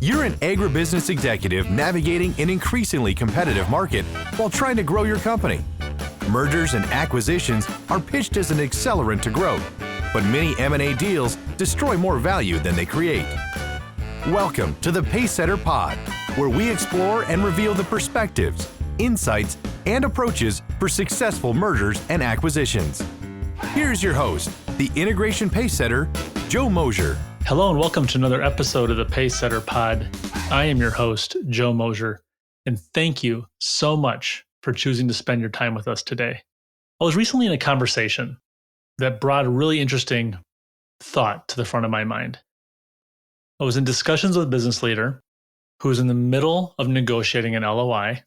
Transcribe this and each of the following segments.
You're an agribusiness executive navigating an increasingly competitive market while trying to grow your company. Mergers and acquisitions are pitched as an accelerant to growth, but many M&A deals destroy more value than they create. Welcome to the Pacesetter Pod, where we explore and reveal the perspectives, insights, and approaches for successful mergers and acquisitions. Here's your host, the Integration Pacesetter, Joe Mosier. Hello and welcome to another episode of the Pacesetter Pod. I am your host, Joe Mosier, and thank you so much for choosing to spend your time with us today. I was recently in a conversation that brought a really interesting thought to the front of my mind. I was in discussions with a business leader who was in the middle of negotiating an LOI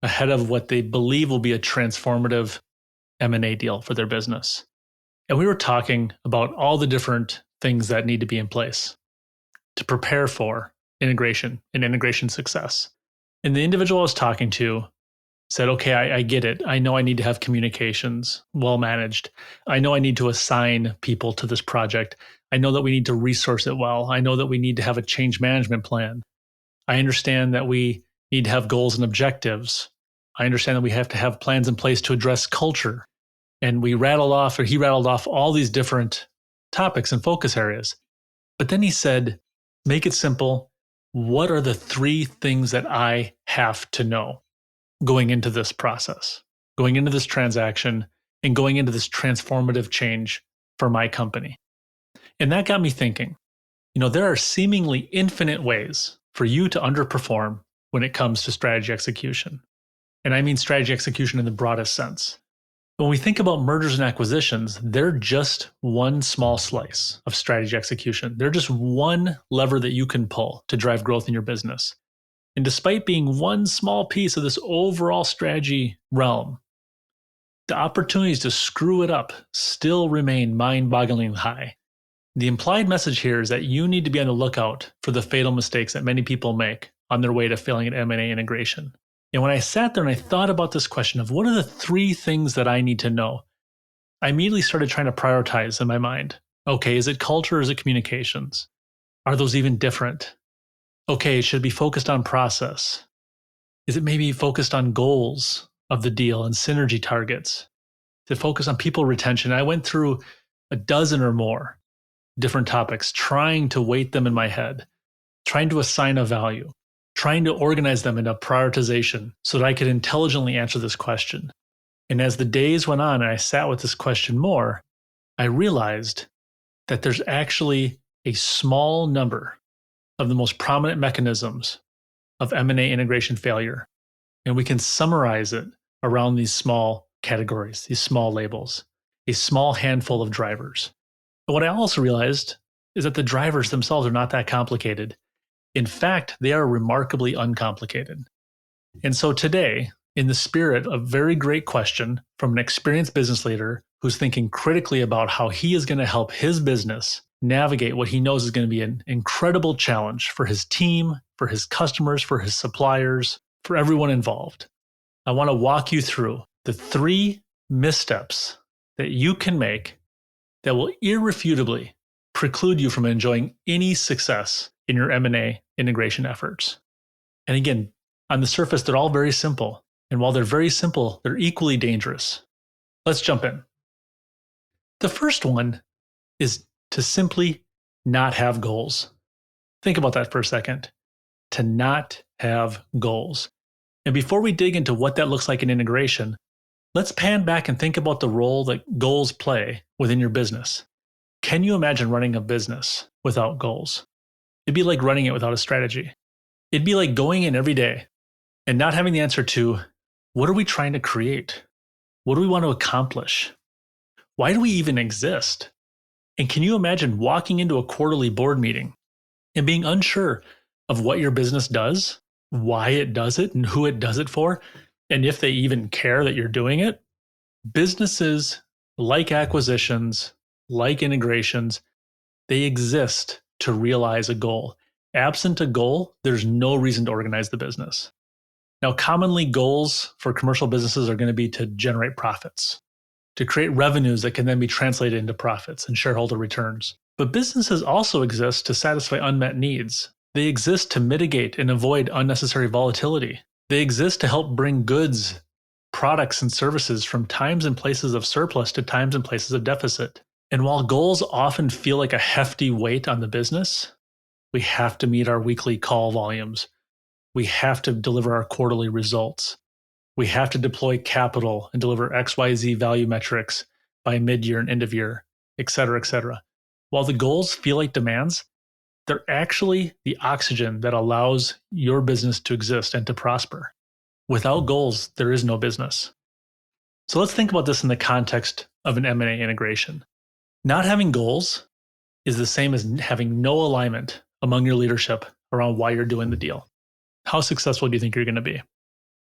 ahead of what they believe will be a transformative M&A deal for their business. And we were talking about all the different things that need to be in place to prepare for integration and integration success. And the individual I was talking to said, okay, I get it. I know I need to have communications well managed. I know I need to assign people to this project. I know that we need to resource it well. I know that we need to have a change management plan. I understand that we need to have goals and objectives. I understand that we have to have plans in place to address culture. And he rattled off all these different topics and focus areas. But then he said, make it simple. What are the three things that I have to know going into this process, going into this transaction, and going into this transformative change for my company? And that got me thinking, there are seemingly infinite ways for you to underperform when it comes to strategy execution. And I mean strategy execution in the broadest sense. When we think about mergers and acquisitions, they're just one small slice of strategy execution. They're just one lever that you can pull to drive growth in your business. And despite being one small piece of this overall strategy realm, the opportunities to screw it up still remain mind-bogglingly high. The implied message here is that you need to be on the lookout for the fatal mistakes that many people make on their way to failing at M&A integration. And when I sat there and I thought about this question of what are the three things that I need to know, I immediately started trying to prioritize in my mind. Okay, is it culture or is it communications? Are those even different? Okay, should it be focused on process? Is it maybe focused on goals of the deal and synergy targets? Is it focused on people retention? I went through a dozen or more different topics, trying to weight them in my head, trying to assign a value, trying to organize them into prioritization so that I could intelligently answer this question. And as the days went on and I sat with this question more, I realized that there's actually a small number of the most prominent mechanisms of M&A integration failure. And we can summarize it around these small categories, these small labels, a small handful of drivers. But what I also realized is that the drivers themselves are not that complicated. In fact, they are remarkably uncomplicated. And so today, in the spirit of a very great question from an experienced business leader who's thinking critically about how he is going to help his business navigate what he knows is going to be an incredible challenge for his team, for his customers, for his suppliers, for everyone involved, I want to walk you through the three missteps that you can make that will irrefutably preclude you from enjoying any success in your M&A integration efforts. And again, on the surface, they're all very simple. And while they're very simple, they're equally dangerous. Let's jump in. The first one is to simply not have goals. Think about that for a second. To not have goals. And before we dig into what that looks like in integration, let's pan back and think about the role that goals play within your business. Can you imagine running a business without goals? It'd be like running it without a strategy. It'd be like going in every day and not having the answer to, what are we trying to create? What do we want to accomplish? Why do we even exist? And can you imagine walking into a quarterly board meeting and being unsure of what your business does, why it does it, and who it does it for, and if they even care that you're doing it? Businesses, like acquisitions, like integrations, they exist to realize a goal. Absent a goal, there's no reason to organize the business. Now, commonly goals for commercial businesses are going to be to generate profits, to create revenues that can then be translated into profits and shareholder returns. But businesses also exist to satisfy unmet needs They exist to mitigate and avoid unnecessary volatility. They exist to help bring goods, products, and services from times and places of surplus to times and places of deficit. And while goals often feel like a hefty weight on the business, we have to meet our weekly call volumes. We have to deliver our quarterly results. We have to deploy capital and deliver XYZ value metrics by mid-year and end of year, et cetera, et cetera. While the goals feel like demands, they're actually the oxygen that allows your business to exist and to prosper. Without goals, there is no business. So let's think about this in the context of an M&A integration. Not having goals is the same as having no alignment among your leadership around why you're doing the deal. How successful do you think you're going to be?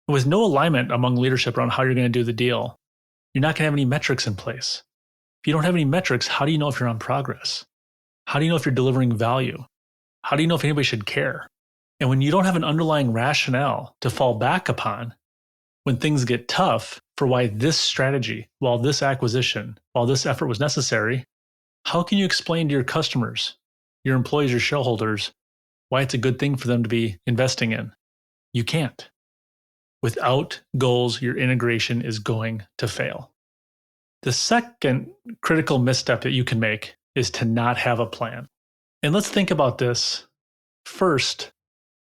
With no alignment among leadership around how you're going to do the deal, you're not going to have any metrics in place. If you don't have any metrics, how do you know if you're on progress? How do you know if you're delivering value? How do you know if anybody should care? And when you don't have an underlying rationale to fall back upon when things get tough for why this strategy, while this acquisition, while this effort was necessary, how can you explain to your customers, your employees, your shareholders, why it's a good thing for them to be investing in? You can't. Without goals, your integration is going to fail. The second critical misstep that you can make is to not have a plan. And let's think about this first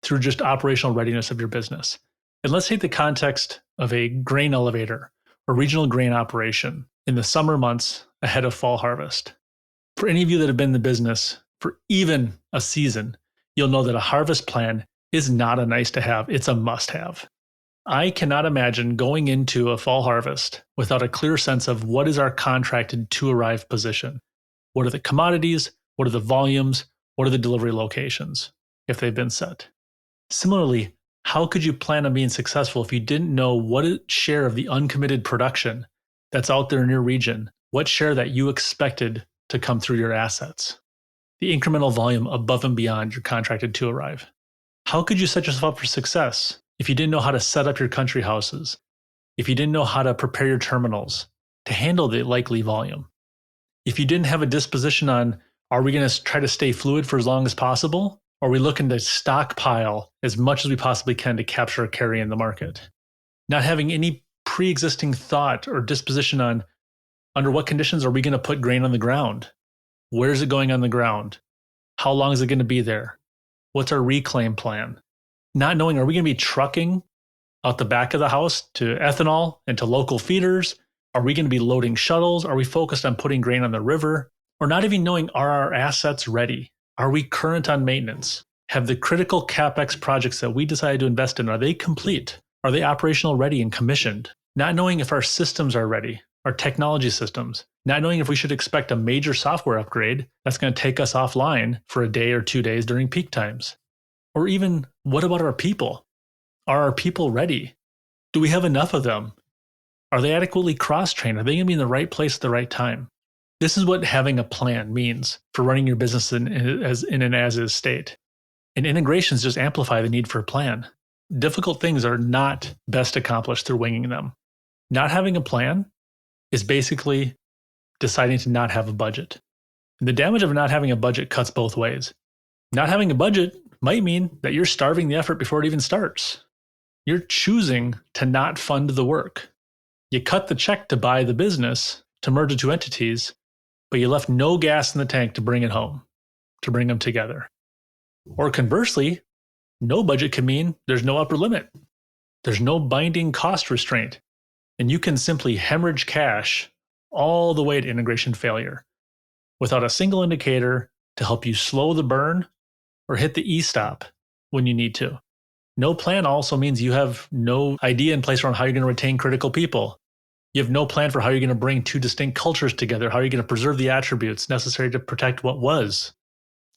through just operational readiness of your business. And let's take the context of a grain elevator or regional grain operation in the summer months ahead of fall harvest. For any of you that have been in the business for even a season, you'll know that a harvest plan is not a nice to have, it's a must have. I cannot imagine going into a fall harvest without a clear sense of what is our contracted to arrive position. What are the commodities? What are the volumes? What are the delivery locations if they've been set? Similarly, how could you plan on being successful if you didn't know what share of the uncommitted production that's out there in your region, what share that you expected to come through your assets, the incremental volume above and beyond your contracted to arrive? How could you set yourself up for success if you didn't know how to set up your country houses, if you didn't know how to prepare your terminals to handle the likely volume, if you didn't have a disposition on, are we going to try to stay fluid for as long as possible? Or are we looking to stockpile as much as we possibly can to capture a carry in the market? Not having any pre-existing thought or disposition on under what conditions are we going to put grain on the ground? Where's it going on the ground? How long is it going to be there? What's our reclaim plan? Not knowing, are we going to be trucking out the back of the house to ethanol and to local feeders? Are we going to be loading shuttles? Are we focused on putting grain on the river? Or not even knowing, are our assets ready? Are we current on maintenance? Have the critical CapEx projects that we decided to invest in, are they complete? Are they operational ready and commissioned? Not knowing if our systems are ready, our technology systems. Not knowing if we should expect a major software upgrade that's going to take us offline for a day or 2 days during peak times. Or even, what about our people? Are our people ready? Do we have enough of them? Are they adequately cross-trained? Are they going to be in the right place at the right time? This is what having a plan means for running your business in an as-is state. And integrations just amplify the need for a plan. Difficult things are not best accomplished through winging them. Not having a plan is basically deciding to not have a budget. And the damage of not having a budget cuts both ways. Not having a budget might mean that you're starving the effort before it even starts. You're choosing to not fund the work. You cut the check to buy the business, to merge the two entities, but you left no gas in the tank to bring it home, to bring them together. Or conversely, no budget can mean there's no upper limit. There's no binding cost restraint, and you can simply hemorrhage cash all the way to integration failure without a single indicator to help you slow the burn or hit the e-stop when you need to. No plan also means you have no idea in place around how you're going to retain critical people. You have no plan for how you're going to bring two distinct cultures together, how you're going to preserve the attributes necessary to protect what was.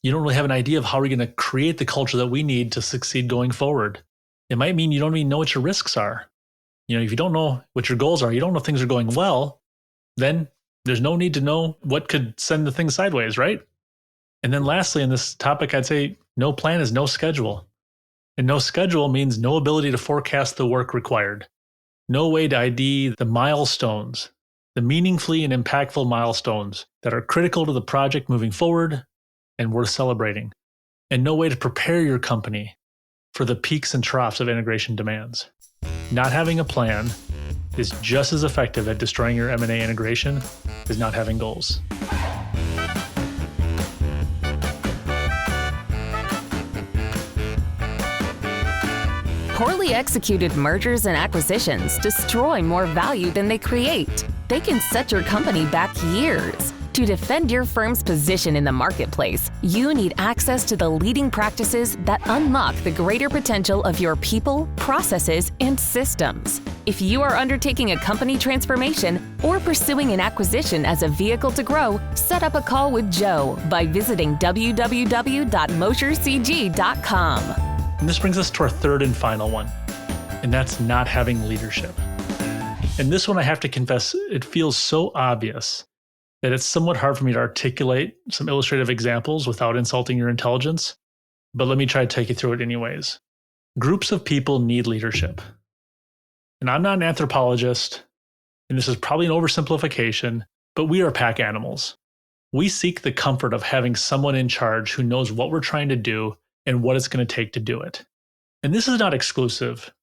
You don't really have an idea of how we're going to create the culture that we need to succeed going forward. It might mean you don't even know what your risks are. If you don't know what your goals are, you don't know if things are going well, then there's no need to know what could send the thing sideways, right? And then lastly, in this topic, I'd say no plan is no schedule. And no schedule means no ability to forecast the work required. No way to ID the milestones, the meaningfully and impactful milestones that are critical to the project moving forward and worth celebrating. and no way to prepare your company for the peaks and troughs of integration demands. Not having a plan is just as effective at destroying your M&A integration as not having goals. Poorly executed mergers and acquisitions destroy more value than they create. They can set your company back years. To defend your firm's position in the marketplace, you need access to the leading practices that unlock the greater potential of your people, processes, and systems. If you are undertaking a company transformation or pursuing an acquisition as a vehicle to grow, set up a call with Joe by visiting www.moshercg.com. And this brings us to our third and final one, and that's not having leadership. And this one, I have to confess, it feels so obvious that it's somewhat hard for me to articulate some illustrative examples without insulting your intelligence, but let me try to take you through it anyways. Groups of people need leadership. And I'm not an anthropologist, and this is probably an oversimplification, but we are pack animals. We seek the comfort of having someone in charge who knows what we're trying to do and what it's going to take to do it. And this is not exclusive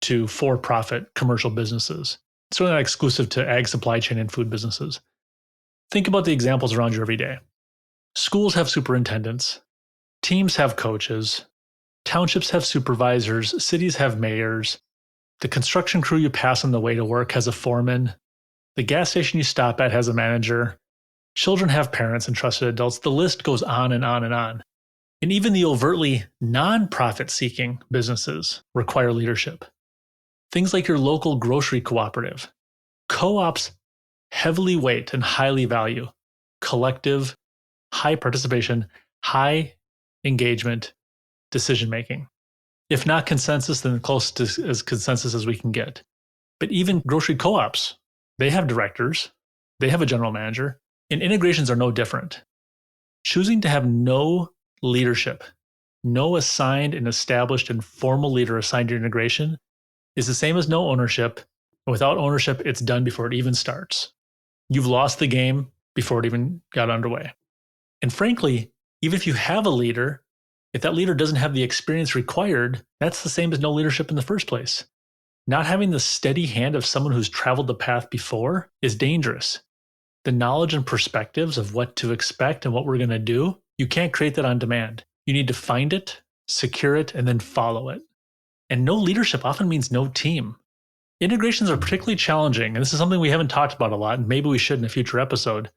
to for-profit commercial businesses. It's really not exclusive to ag supply chain and food businesses. Think about the examples around you every day. Schools have superintendents, teams have coaches, townships have supervisors, cities have mayors, the construction crew you pass on the way to work has a foreman, the gas station you stop at has a manager, children have parents and trusted adults. The list goes on and on and on. And even the overtly non-profit-seeking businesses require leadership. Things like your local grocery cooperative. Co-ops heavily weight and highly value collective, high participation, high engagement decision-making. If not consensus, then close to as consensus as we can get. But even grocery co-ops, they have directors, they have a general manager, and integrations are no different. Choosing to have no leadership, no assigned and established and formal leader assigned to your integration is the same as no ownership. And without ownership, it's done before it even starts. You've lost the game before it even got underway. And frankly, even if you have a leader, if that leader doesn't have the experience required, that's the same as no leadership in the first place. Not having the steady hand of someone who's traveled the path before is dangerous. The knowledge and perspectives of what to expect and what we're going to do, you can't create that on demand. You need to find it, secure it, and then follow it. And no leadership often means no team. Integrations are particularly challenging, and this is something we haven't talked about a lot, and maybe we should in a future episode.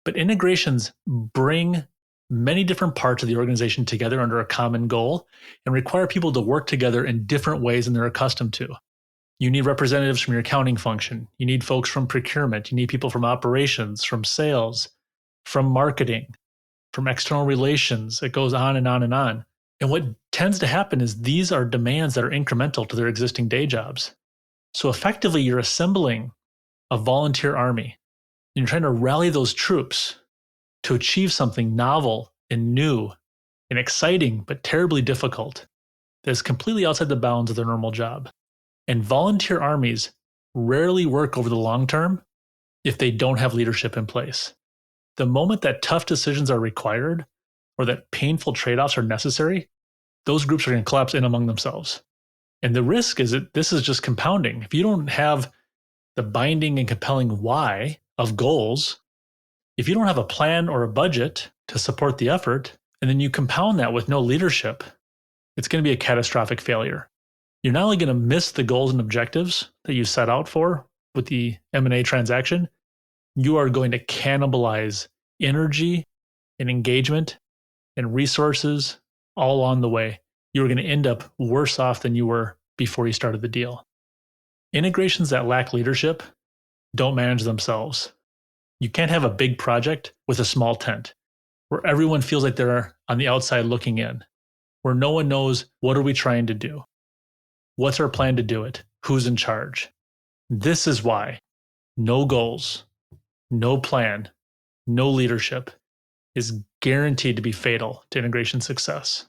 But integrations bring many different parts of the organization together under a common goal and require people to work together in different ways than they're accustomed to. You need representatives from your accounting function. You need folks from procurement. You need people from operations, from sales, from marketing, from external relations. It goes on and on and on. And what tends to happen is these are demands that are incremental to their existing day jobs. So effectively, you're assembling a volunteer army. And you're trying to rally those troops to achieve something novel and new and exciting, but terribly difficult that is completely outside the bounds of their normal job. And volunteer armies rarely work over the long term if they don't have leadership in place. The moment that tough decisions are required or that painful trade-offs are necessary, those groups are going to collapse in among themselves. And the risk is that this is just compounding. If you don't have the binding and compelling why of goals, if you don't have a plan or a budget to support the effort, and then you compound that with no leadership, it's going to be a catastrophic failure. You're not only going to miss the goals and objectives that you set out for with the M&A transaction, you are going to cannibalize energy and engagement and resources all along the way. You're going to end up worse off than you were before you started the deal. Integrations that lack leadership don't manage themselves. You can't have a big project with a small tent where everyone feels like they're on the outside looking in, where no one knows what are we trying to do? What's our plan to do it? Who's in charge? This is why no goals, no plan, no leadership is guaranteed to be fatal to integration success.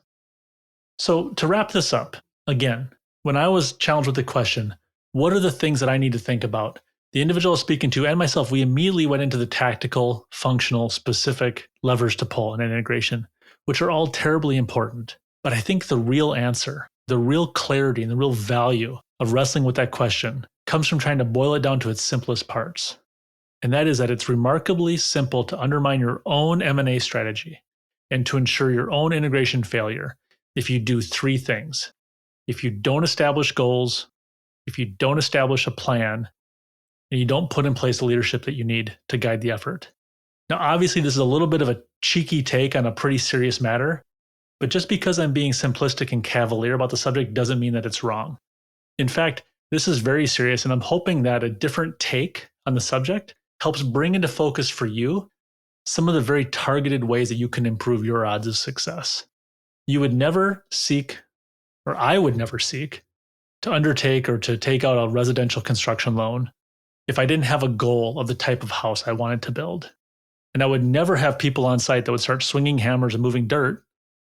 So to wrap this up, again, when I was challenged with the question, what are the things that I need to think about? The individual I was speaking to and myself, we immediately went into the tactical, functional, specific levers to pull in an integration. which are all terribly important. But I think the real answer, the real clarity and the real value of wrestling with that question comes from trying to boil it down to its simplest parts. And that is that it's remarkably simple to undermine your own M&A strategy and to ensure your own integration failure if you do three things. If you don't establish goals, if you don't establish a plan, and you don't put in place the leadership that you need to guide the effort. Now, obviously, this is a little bit of a cheeky take on a pretty serious matter, but just because I'm being simplistic and cavalier about the subject doesn't mean that it's wrong. In fact, this is very serious, and I'm hoping that a different take on the subject helps bring into focus for you some of the very targeted ways that you can improve your odds of success. You would never seek, or I would never seek, to undertake or to take out a residential construction loan if I didn't have a goal of the type of house I wanted to build. And I would never have people on site that would start swinging hammers and moving dirt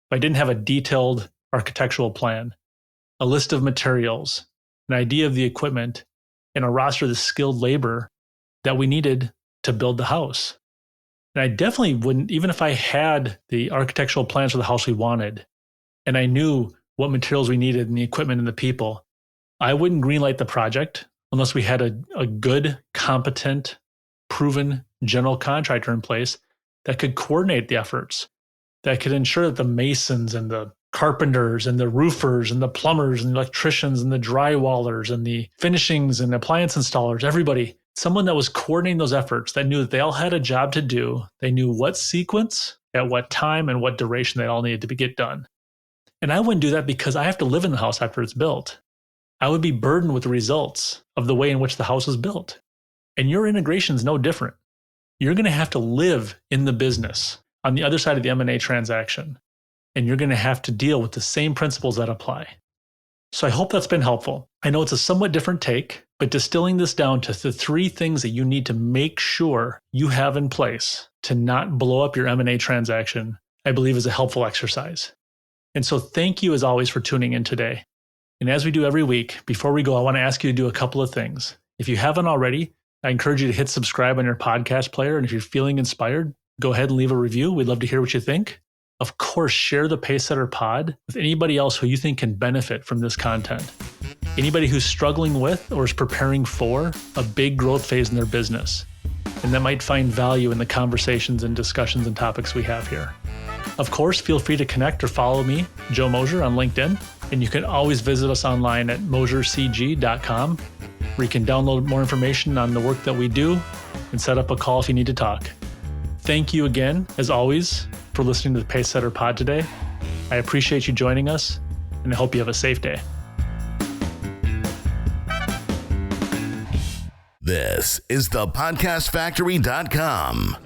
if I didn't have a detailed architectural plan, a list of materials, an idea of the equipment, and a roster of the skilled labor that we needed to build the house. And I definitely wouldn't, even if I had the architectural plans for the house we wanted, and I knew what materials we needed and the equipment and the people, I wouldn't greenlight the project unless we had a good, competent, proven general contractor in place that could coordinate the efforts, that could ensure that the masons and the carpenters and the roofers and the plumbers and the electricians and the drywallers and the finishings and appliance installers, everybody, someone that was coordinating those efforts, that knew that they all had a job to do. They knew what sequence, at what time, and what duration they all needed to get done. And I wouldn't do that because I have to live in the house after it's built. I would be burdened with the results of the way in which the house was built. And your integration is no different. You're going to have to live in the business on the other side of the M&A transaction. And you're going to have to deal with the same principles that apply. So I hope that's been helpful. I know it's a somewhat different take, but distilling this down to the three things that you need to make sure you have in place to not blow up your M&A transaction, I believe is a helpful exercise. And so thank you as always for tuning in today. And as we do every week, before we go, I want to ask you to do a couple of things. If you haven't already, I encourage you to hit subscribe on your podcast player. And if you're feeling inspired, go ahead and leave a review. We'd love to hear what you think. Of course, share the Pacesetter Pod with anybody else who you think can benefit from this content. Anybody who's struggling with or is preparing for a big growth phase in their business, and that might find value in the conversations and discussions and topics we have here. Of course, feel free to connect or follow me, Joe Mosier, on LinkedIn. And you can always visit us online at mosiercg.com, where you can download more information on the work that we do and set up a call if you need to talk. Thank you again, as always, for listening to the Pacesetter Pod today. I appreciate you joining us, and I hope you have a safe day. This is thepodcastfactory.com.